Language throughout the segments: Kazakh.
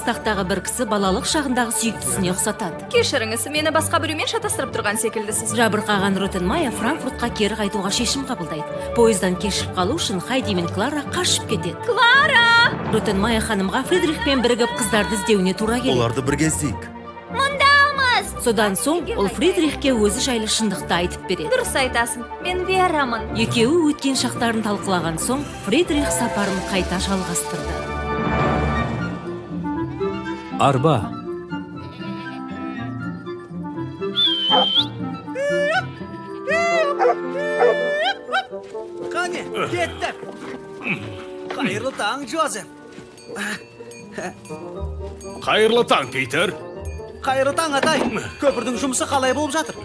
қыстақтағы бір кісі балалық шағындағы сүйіктісіне ұқсатады. Кешіріңіз, мені басқа біреумен шатастырып тұрған секілдісіз. Жабырқаған Ротенмайер Франкфуртқа кері қайтуға шешім қабылдайды. Пойыздан кешіп қалу үшін Хайди мен Клара қашып кетеді. Клара! Ротенмайер ханымға Фридрихпен бірігіп қыздарды іздеуіне тура келеді. Оларды бірге іздейік. Мұндамыз! Содан соң ол Фридрихке өзі жайлы шындықты айтып береді. Дұрыс айтасың, мен Верамын. Екеуі өткен шақтарын талқылаған соң Фридрих сапарын қайта жалғастырды. Арба. Қане, кеттік. Қайырлы таң, Джозеф. Қайырлы таң, Питер. Қайырлы таң, атай. Көпірдің жұмысы қалай болып жатыр?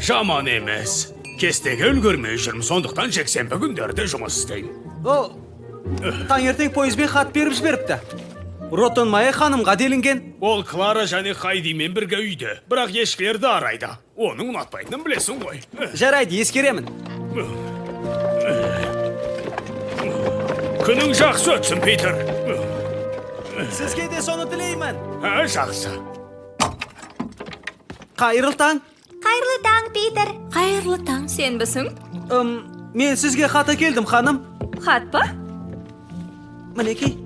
Жаман емес. Кестеге үлгермей жүрмін, сондықтан жексенбі күндерде жұмыс істеймін. О, таңертең пойызбен хат беріп жіберіпті. Ротенмайер ханымға делінген. Ол Клара және Хайдимен бірге үйде, бірақ ешкілерді арайды. Оның ұнатпайтынын білесің ғой. Жарайды, ескеремін. Күнің жақсы өтсін, Питер. Сізге де соны тілеймін. Жақсы. Қайырлы таң. Қайырлы таң, Питер. Қайырлы таң. Сенбісің? Мен сізге хаты келдім, ханым. Хат па? Мінекей.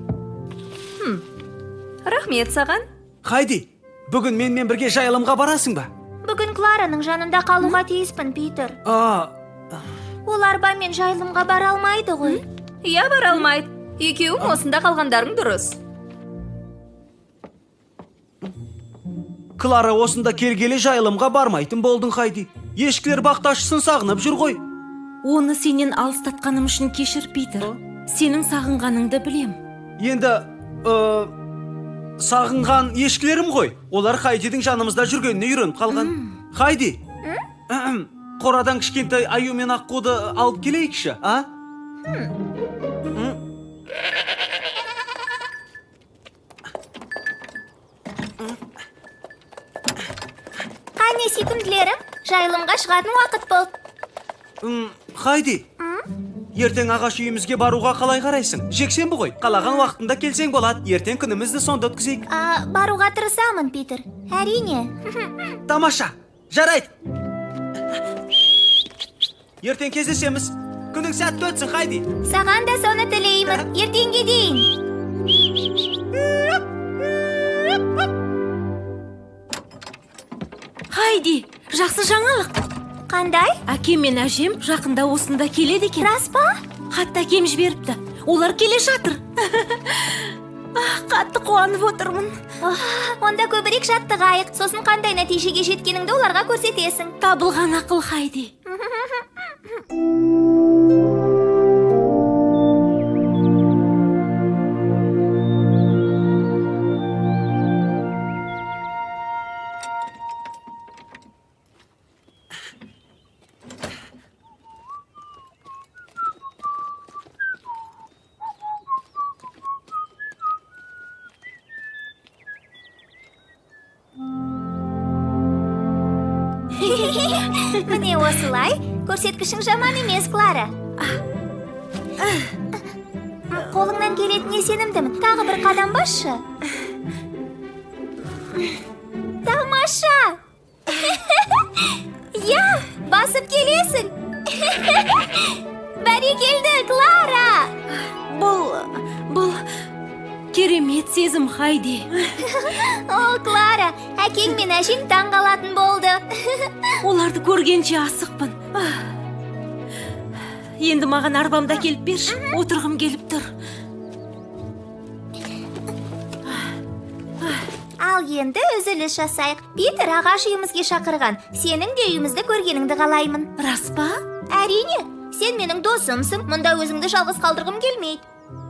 Рахмет саған. Хайди, бүгін менімен бірге жайылымға барасың ба? Бүгін Клараның жанында қалуға тиіспін, Питер. Ол арбамен жайылымға бара алмайды ғой. Иә, бара алмайды. Екеуің осында қалғандарың дұрыс. Клара осында келгелі жайылымға бармайтын болдың, Хайди. Ешкілер бақташысын сағынып жүр ғой. Оны сенен алыстатқаным үшін кешір, Питер. Сенің сағынғаныңды білем. Енді, сағынған ешкілерім ғой. Олар Хайдидің жанымызда жүргеніне үйреніп қалған. Хайди, қорадан кішкентай аю мен аққуды алып келейікші, а? Қане, сүйкімділерім, жайылымға шығатын уақыт болды. Хайди, ертең ағаш үйімізге баруға қалай қарайсың? Жексенбі ғой, қалаған уақытында келсең болады. Ертең күнімізді сонда өткізейік. Баруға тырысамын, Питер. Әрине. Тамаша, жарайды. Ертең кездесеміз. Күнің сәтті өтсін, Хайди. Саған да соны тілеймін. Ертеңге дейін. Хайди, жақсы жаңалық. Қандай? Әкем мен әжем жақында осында келеді екен. Рас па? Хатты әкем жіберіпті. Олар келе жатыр. Қатты қуанып отырмын. Онда көбірек жаттығайық. Сосын қандай нәтижеге жеткеніңді оларға көрсетесің. Табылған ақыл, Хайди. Міне осылай, көрсеткішің жаман емес, Клара. Қолыңнан келетініне сенімдімін. Тағы бір қадам басшы. Тамаша! Я, басып келесің. Бәрекелді, Клара! Бұл керемет сезім, Хайди. О, Клара, әкең мен әжең таңғалатын болды. Оларды көргенше асықпын. Енді маған арбамда келіп берші. Отырғым келіп тұр. Ал енді үзіліс жасайық. Питер ағаш үйімізге шақырған. Сенің де үйімізді көргеніңді қалаймын. Рас па? Әрине, сен менің досымсың. Мұнда өзіңді жалғыз қалдырғым келмейді.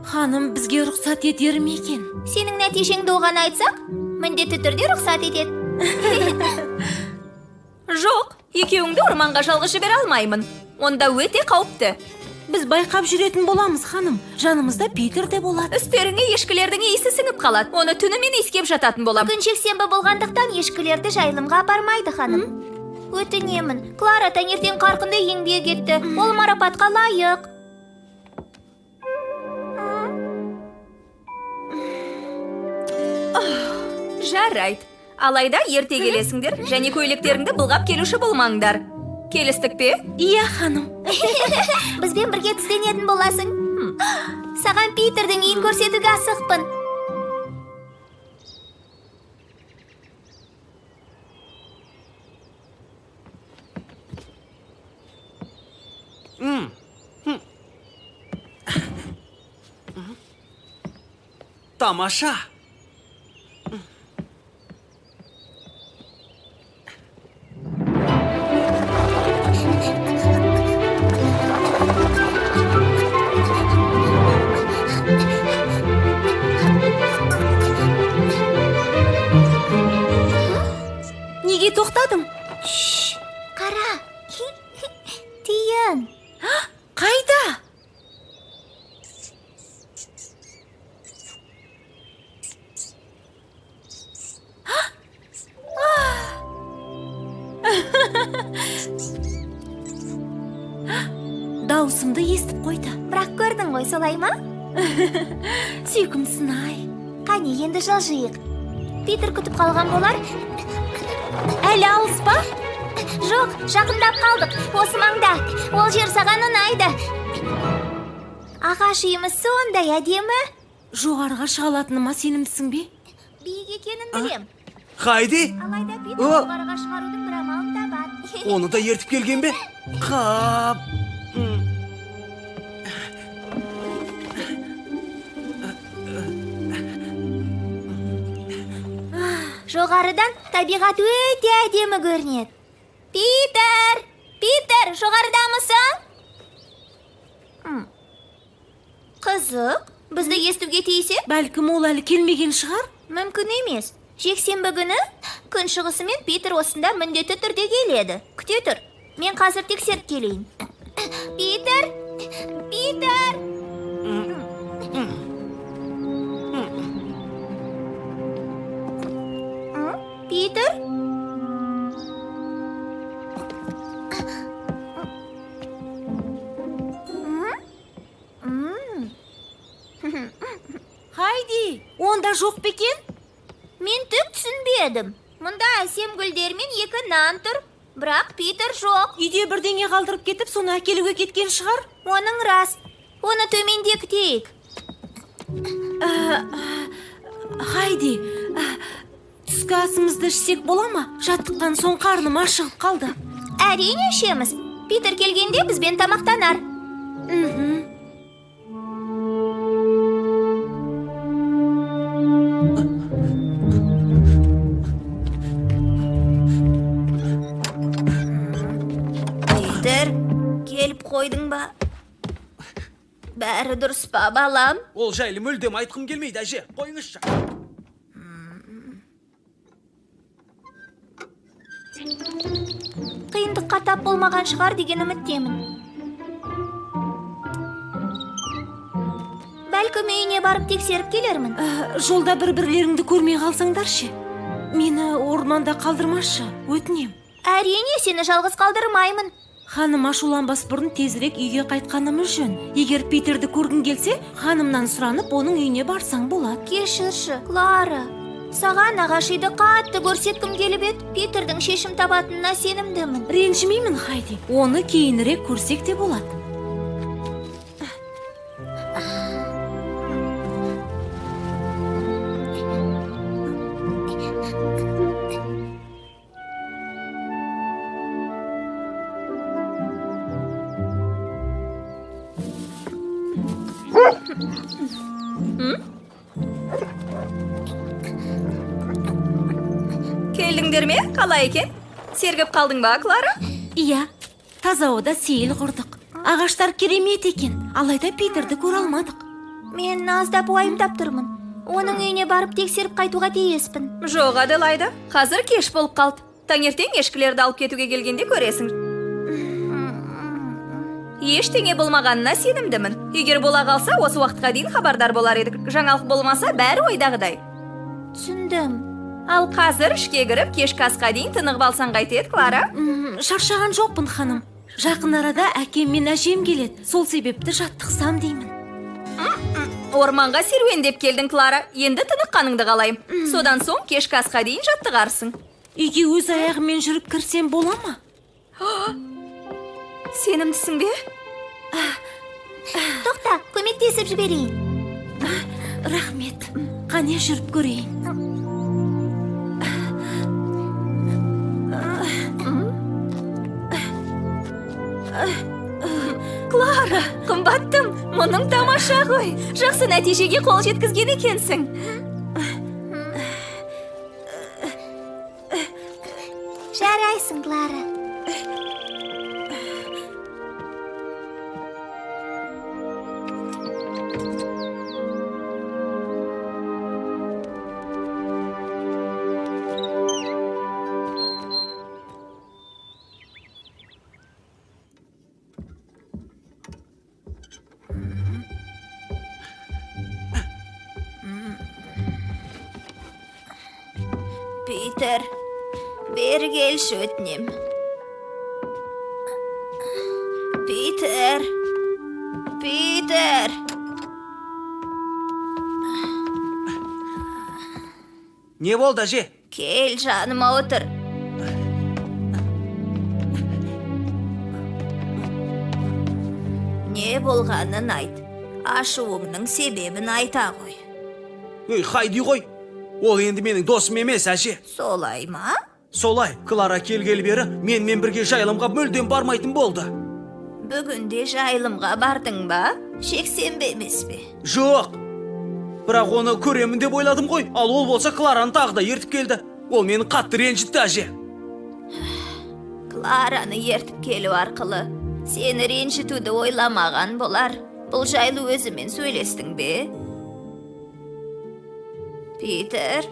Ханым бізге рұқсат етер ме екен? Сенің нәтижеңді оған айтсақ, міндетті түрде рұқсат етеді. Жоқ, екеуіңді орманға жалғыз жібере алмаймын. Онда өте қауіпті. Біз байқап жүретін боламыз, ханым. Жанымызда Питер де болады. Үстеріңе ешкілердің иісі сіңіп қалады. Оны түнімен иіскеп жататын болам. Бүгін жексенбі болғандықтан ешкілерді жайылымға апармайды, ханым. Өтінемін. Клара таңертең қарқынды еңбек етті. Ол марапатқа лайық. Жарайды. Алайда ерте келесіңдер және көйлектеріңді былғап келуші болмаңдар. Келістік пе? Иә, ханым. Бізбен бірге түстенетін боласың. Саған Питердің үйін көрсетуге асықпын. Тамаша. Неге тоқтадың? Қара. Тиын. Қайда? Даусымды естіп қойды. Бірақ көрдің ғой, солай ма? Сүйкімсің ай. Қане, енді жылжиық. Питер күтіп қалған болар. Әлі алыс па? Жоқ, жақындап қалдық. Осы маңда. Ол жер саған ұнайды. Ағаш үйіміз сондай әдемі. Жоғарыға шыға алатыныма сенімдісің бе? Биік екенін білем. Хайди, Алайда Питер О! жоғарыға шығарудың бір амалын табады. оны да ертіп келген бе? Қап. Жоғарыдан табиғат өте әдемі көрінеді. Питер! Питер, жоғарыдамысың? Қызық, бізді естуге тиісе? Бәлкім ол әлі келмеген шығар? Мүмкін емес. Жексенбі күні күн шығысымен Питер осында міндетті түрде келеді. Күте тұр. Мен қазір тексеріп келейін. Питер! Питер! Питер? Хайди, онда жоқ па екен? Мен түк түсінбедім. Мұнда әсем гүлдер мен екі нан тұр. Бірақ Питер жоқ. Үйде бірдеңе қалдырып кетіп, соны әкелуге кеткен шығар? Оның рас. Оны төменде күтейік. Хайди, түскі асымызды ішсек бола ма? Жаттыққан соң қарным ашығып қалды. Әрине ішеміз. Питер келгенде бізбен тамақтанар. Питер, келіп қойдың ба? Бәрі дұрыс па, балам? Ол жайлы мүлдем айтқым келмейді, әже. Қойыңызшы. Қиындыққа тап болмаған шығар деген үміттемін. Бәлкім үйіне барып тексеріп келермін. Жолда бір-бірлеріңді көрмей қалсаңдаршы. Мені орманда қалдырмашы, өтінем. Әрине, сені жалғыз қалдырмаймын. Ханым ашуланбас бұрын тезірек үйге қайтқанымыз жөн. Егер Питерді көргің келсе, ханымнан сұранып, оның үйіне барсаң болады. Кешірші, Клара. Саған ағаш үйді қатты көрсеткім келіп еді. Питердің шешім табатынына сенімдімін. Ренжімеймін, Хайди. Оны кейінірек көрсек те болады. Келдіңдер ме? Қалай екен? Сергіп қалдың ба, Клара? Иә, таза ода сейіл құрдық. Ағаштар керемет екен, алайда Питерді көре алмадық. Мен аздап уайымдап тұрмын. Оның үйіне барып тексеріп қайтуға тиіспін. Жоқ, Аделайда. Қазір кеш болып қалды. Таңертең ешкілерді алып кетуге келгенде көресің. Ештеңе болмағанына сенімдімін. Егер бола қалса, осы уақытқа дейін хабардар болар едік. Жаңалық болмаса, бәрі ойдағыдай. Түсіндім. Ал қазір ішке кіріп, кешкі асқа дейін тынығып алсаң қайтеді, Клара? Шаршаған жоқпын, ханым. Жақын арада әкем мен әжем келеді. Сол себепті жаттықсам деймін. орманға серуендеп келдің, Клара. Енді тыныққаныңды қалайым. Содан соң кешкі асқа дейін жаттығарсың. Үйге өз аяғыммен жүріп кірсем бола ма? Сенімдісің бе? Тоқта, көмектесіп жіберейін. Рахмет. Қане жүріп көрейін. Клара, қымбаттым, мұның тамаша ғой. Жақсы нәтижеге қол жеткізген екенсің. Жарайсың, Клара. Питер, бері келші өтінем. Питер. Не болды, әже? Кел жаныма отыр. Не болғанын айт. Ашуыңның себебін айта ғой. Ей, Хайди ғой. Ол енді менің досым емес, әже. Солай ма? Солай, Клара келгелі бері менімен бірге жайылымға мүлдем бармайтын болды. Бүгінде жайылымға бардың ба? Жексенбі емес пе? Жоқ. Бірақ оны көремін деп ойладым ғой. Ал ол болса Клараны тағы да ертіп келді. Ол мені қатты ренжітті, әже. Клараны ертіп келу арқылы сені ренжітуді ойламаған болар. Бұл жайлы өзімен сөйлестің бе? Питер,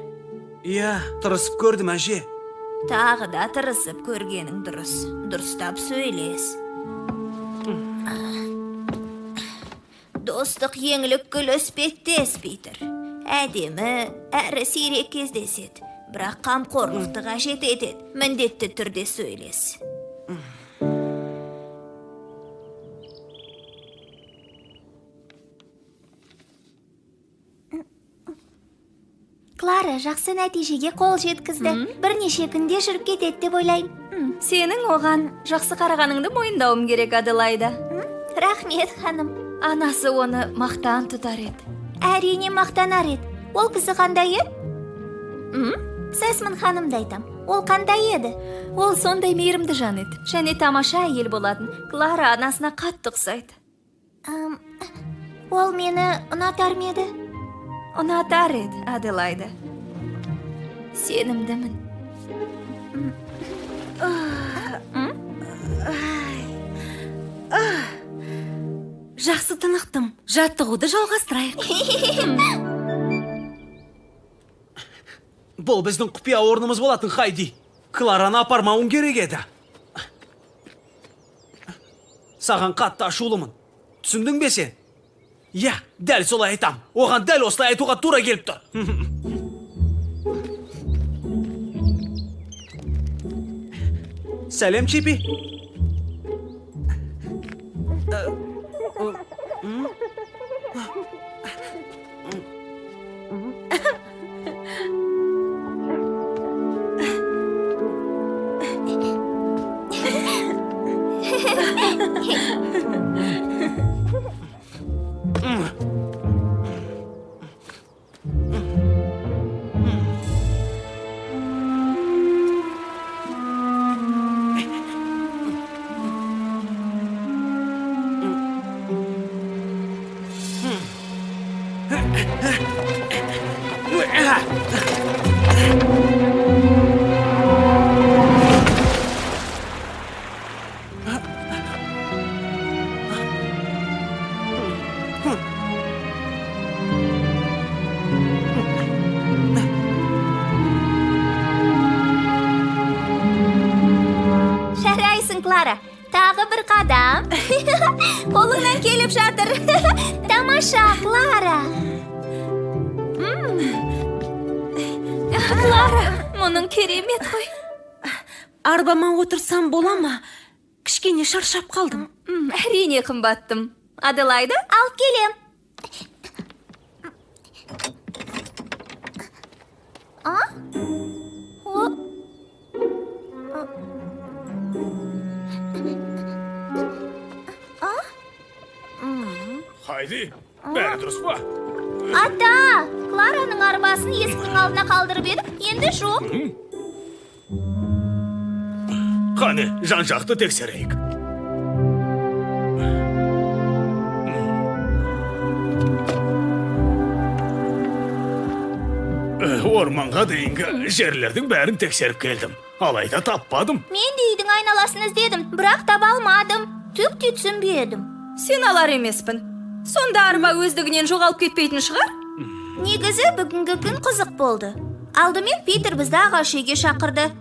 Иә, тырысып көрдім, әже. тағы да тырысып көргенің дұрыс. Дұрыстап сөйлес. Достық еңлік гүл өспеттес, Питер. Әдемі, әрі сирек кездеседі. Бірақ қамқорлықты қажет етеді. Міндетті түрде сөйлес. Клара жақсы нәтижеге қол жеткізді. Бірнеше күнде жүріп кетеді деп ойлаймын. Сенің оған жақсы қарағаныңды мойындауым керек, Аделайда. Рахмет, ханым. Анасы оны мақтан тұтар еді. Әрине мақтанар еді. Ол кісі қандай еді? Сәсмін ханымды айтам. Ол қандай еді? Ол сондай мейірімді жан еді. Және тамаша әйел болатын. Клара анасына қатты ұқсайды. Ол мені ұнатар ма еді? Ұнатар еді, Аделайда. Сенімдімін. Жақсы тынықтым. Жаттығуды жалғастырайық. Бұл біздің құпия орнымыз болатын, Хайди. Клараны апармауың керек еді. Саған қатты ашулымын. Түсіндің бе сен? Иә, дәл солай айтам. Оған дәл осылай айтуға тура келіп тұр. Сәлем, Чипи. Клара, тағы бір қадам. Қолыңнан келіп жатыр. Тамаша, Клара. Клара, мұның керемет қой. Арбама отырсам бола ма? Кішкене шаршап қалдым. Әрине қымбаттым. Аделайда? Алып келем. О, Haydi, bәрі дұрыс па? ата, Клараның арбасын есіктің алдына қалдырып едім, енді жоқ. Қане, жан-жақты тексерейік. Орманға дейінгі жерлердің бәрін тексеріп келдім. Алайда таппадым. Мен де үйдің айналасын іздедім, бірақ таба алмадым. Түк те түсінбедім. Сен алар емеспін. Сонда арба өздігінен жоғалып кетпейтін шығар? Негізі бүгінгі күн қызық болды. Алдымен Питер бізді ағаш үйге шақырды.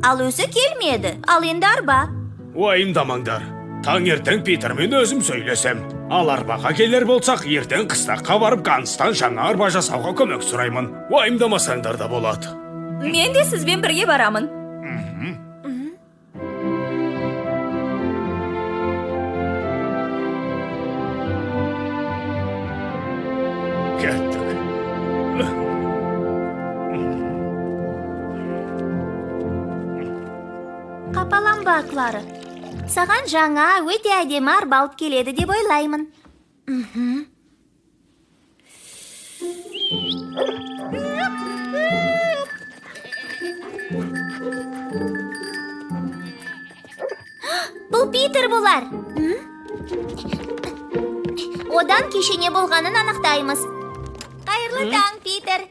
Ал өзі келмеді. Ал енді арба. Уайымдамаңдар. Таңертең Питермен өзім сөйлесем. Ал арбаға келер болсақ, ертең қыстаққа барып Ганстан жаңа арба жасауға көмек сұраймын. Уайымдамасаңдар да болады. Мен де сізбен бірге барамын. Кеттік. Қапаланба, Клара. Саған жаңа өте әдемі арба алып келеді деп ойлаймын. Бұл Питер болар. Одан кеше не болғанын анықтаймыз. Қайырлы таң, Питер.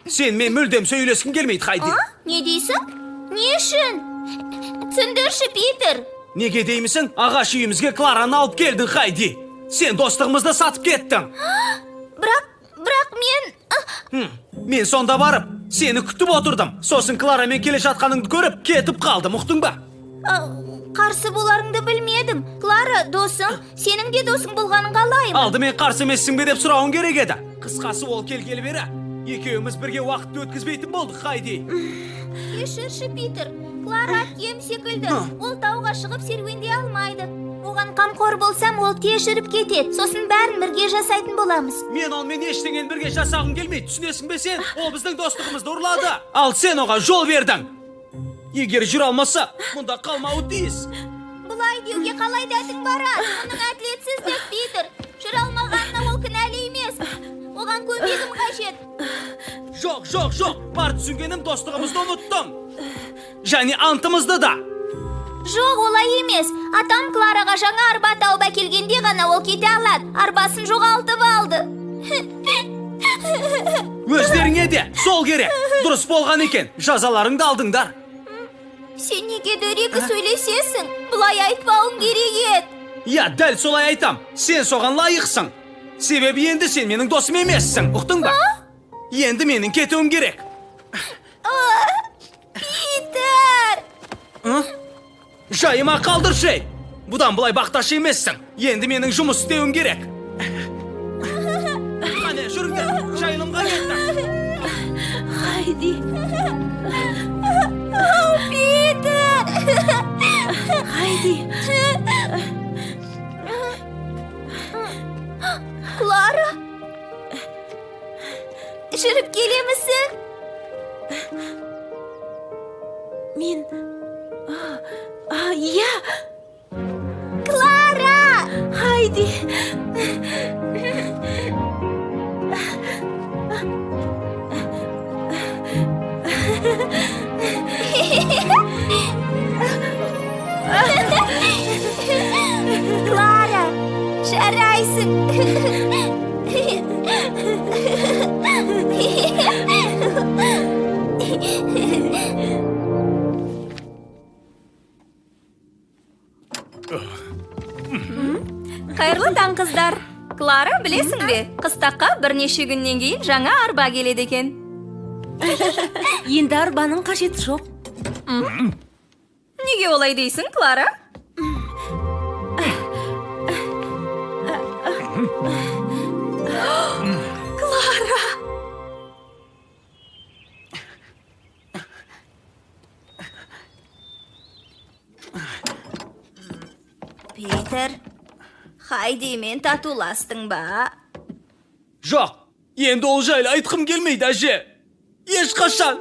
Сен мен мүлдем сөйлескім келмейді, Хайди. Не дейсің? Не үшін? Түсіндірші, Питер. Неге деймісің? Ағаш үйімізге Клараны алып келдің, Хайди. Сен достығымызды сатып кеттің. Бірақ мен... Мен сонда барып, сені күтіп отырдым. Сосын Кларамен келе жатқаныңды көріп, кетіп қалдым, ұқтың ба? Қарсы боларыңды білмедім. Клара, досым, сенің де досың болғанын қалаймын. Алдымен қарсы емессің бе деп сұрауың керек еді. Қысқасы ол келгелі бері. Екеуміз бірге уақытты өткізбейтін болдық, Хайди. Кешірші, Питер. Клара әпкем секілді. Ол тауға шығып серуендей алмайды. Оған қамқор болсам, ол кешіріп кетеді. Сосын бәрін бірге жасайтын боламыз. Мен онымен ештеңені бірге жасағым келмейді, түсінесің бе сен? Ол біздің достығымызды ұрлады. Ал сен оған жол бердің. Егер жүре алмаса, мұнда қалмауы тиіс. Бұлай деуге қалай дәтің барады? Оның әділетсіздік, Питер. Жүре алмағанына ол кінәлі емес. Оған көмегім қажет. Жоқ. Бар түсінгенім достығымызды ұмыттым. Және антымызды да. Жоқ, олай емес. Атам Клараға жаңа арба тауып әкелгенде ғана ол кете алады. Арбасын жоғалтып алды. Өздеріңе де сол керек. Дұрыс болған екен. Жазаларыңды алдыңдар. Сен неге дөрекі сөйлесесің? Бұлай айтпауың керек еді. Я, дәл солай айтам. Сен соған лайықсың. Себебі енді сен менің досым емессің, ұқтың ба? Енді менің кетуім керек. Питер! Жайыма қалдыр шей. Бұдан бұлай бақташы емессің. Енді менің жұмыс істеуім керек. Қане, жүріңдер. Жайылымға кеттім. Хайди. Питер! Хайди. Клара? Жүріп келемісің? Мен... Иә. Клара! Хайди. Клара, жарайсың. Қайырлы таң, қыздар. Клара, білесің бе? Қыстаққа бірнеше күннен кейін жаңа арба келеді екен. Енді арбаның қажеті жоқ. Неге олай дейсің, Клара? Клара! Питер, Хайдимен татуластың ба? Жоқ, енді ол жайлы айтқым келмейді, әже. Ешқашан.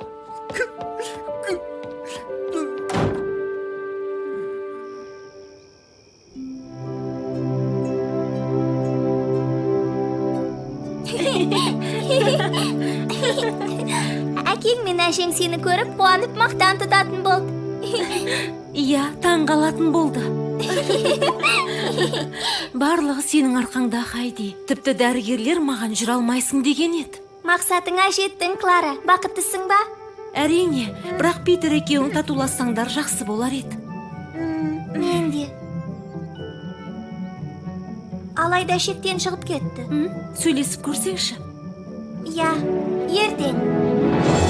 Әкең мен әжең сені көріп қуанып мақтан тұтатын болды. Иә, таң қалатын болды. Барлығы сенің арқаңда, Хайди. Тіпті дәрігерлер маған жүре алмайсың деген еді. Мақсатыңа жеттің, Клара. Бақыттысың ба? Әрине, бірақ Питер екеуің татулассаңдар жақсы болар еді. Мен де. Алайда шектен шығып кетті. Сөйлесіп көрсеңші. Иә, ертең.